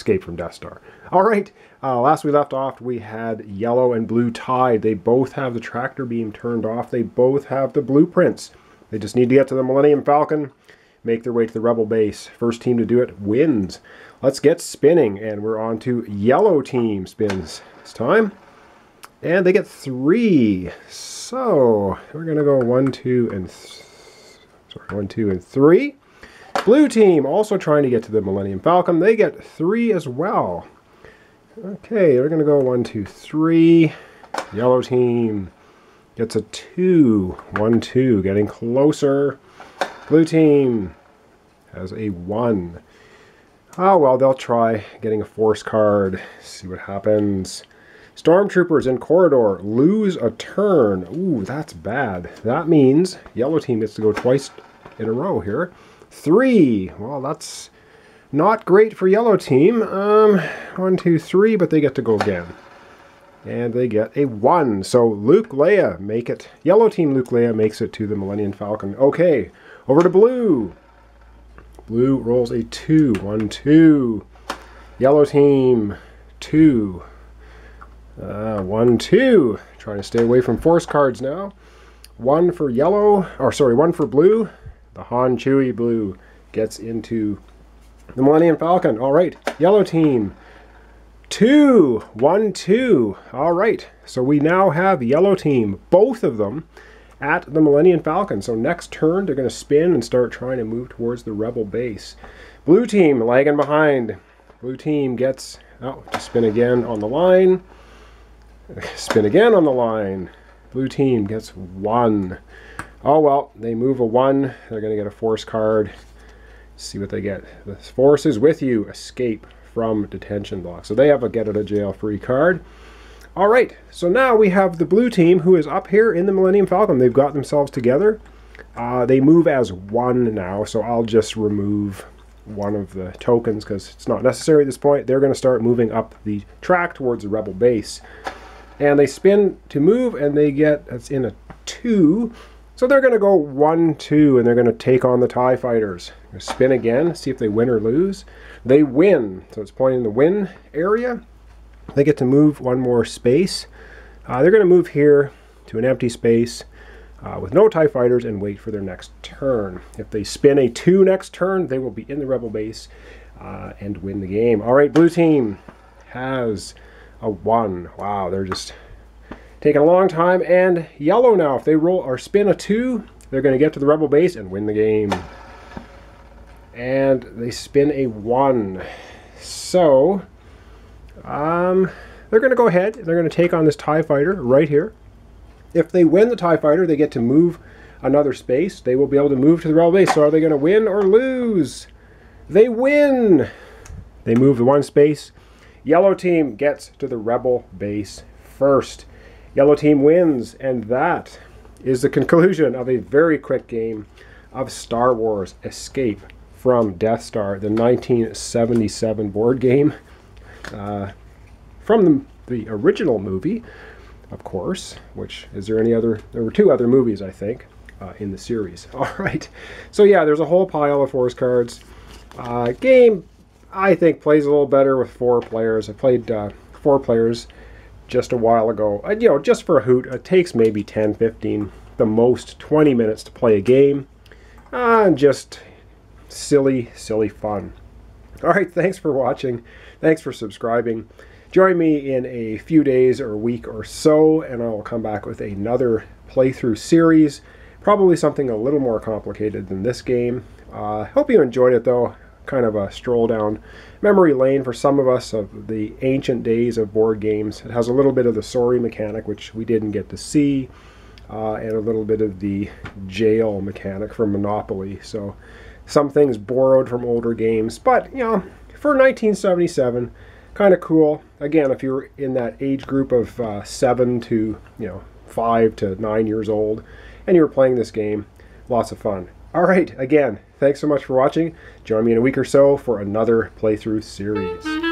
escape from Death Star. All right, last we left off, we had yellow and blue tied. They both have the tractor beam turned off. They both have the blueprints. They just need to get to the Millennium Falcon, make their way to the Rebel base. First team to do it wins. Let's get spinning, and we're on to yellow team spins this time. And they get 3. So we're going to go 1, 2, and 3. Blue team also trying to get to the Millennium Falcon. They get 3 as well. Okay, we're going to go 1, 2, 3. Yellow team gets a 2. 1, 2, getting closer. Blue team has a 1. Oh, well, they'll try getting a force card. See what happens. Stormtroopers in corridor lose a turn. Ooh, that's bad. That means yellow team gets to go twice in a row here. 3. Well, that's not great for yellow team. 1, 2, 3, but they get to go again. And they get a 1. So Luke, Leia make it. Yellow team Luke, Leia makes it to the Millennium Falcon. Okay, over to blue. Blue rolls a 2. 1, 2. Yellow team 2. 1, 2. Trying to stay away from force cards now. 1 for yellow, or sorry, 1 for blue. The Han Chewie blue gets into the Millennium Falcon. All right, yellow team 2. 1, 2. All right, so we now have yellow team, both of them, at the Millennium Falcon. So next turn, they're going to spin and start trying to move towards the Rebel base. Blue team lagging behind. Blue team gets, to spin again on the line. Spin again on the line. Blue team gets 1. Oh, well, they move a 1. They're going to get a force card. See what they get. The force is with you. Escape from detention block. So they have a get out of jail free card. All right, so now we have the blue team who is up here in the Millennium Falcon. They've got themselves together. They move as 1 now, so I'll just remove one of the tokens because it's not necessary at this point. They're going to start moving up the track towards the Rebel base. And they spin to move, and they get, that's in a 2. So they're going to go 1, 2, and they're going to take on the TIE fighters. Spin again, see if they win or lose. They win, so it's pointing the win area. They get to move 1 more space. They're going to move here to an empty space with no TIE fighters and wait for their next turn. If they spin a 2 next turn, they will be in the Rebel base and win the game. All right, blue team has a 1. Wow, they're just taking a long time. And yellow now, if they roll or spin a 2, they're going to get to the Rebel base and win the game. And they spin a 1. So they're going to go ahead. They're going to take on this TIE fighter right here. If they win the TIE fighter, they get to move another space. They will be able to move to the Rebel base. So are they going to win or lose? They win. They move the 1 space. Yellow team gets to the Rebel base first. Yellow team wins, and that is the conclusion of a very quick game of Star Wars Escape from Death Star, the 1977 board game from the original movie, of course, which, is there any other, there were 2 other movies, I think, in the series. All right, so yeah, there's a whole pile of force cards. Game, I think, plays a little better with 4 players. I played 4 players just a while ago. You know, just for a hoot, it takes maybe 10, 15, the most 20 minutes to play a game. Just silly fun. All right, thanks for watching. Thanks for subscribing. Join me in a few days or a week or so, and I will come back with another playthrough series. Probably something a little more complicated than this game. Hope you enjoyed it, though. Kind of a stroll down memory lane for some of us of the ancient days of board games. It has a little bit of the sorry mechanic, which we didn't get to see, and a little bit of the jail mechanic from Monopoly. So some things borrowed from older games, but you know, for 1977, kind of cool. Again, if you're in that age group of 7 to 5 to 9 years old, and you were playing this game, lots of fun. All right, again, thanks so much for watching. Join me in a week or so for another playthrough series.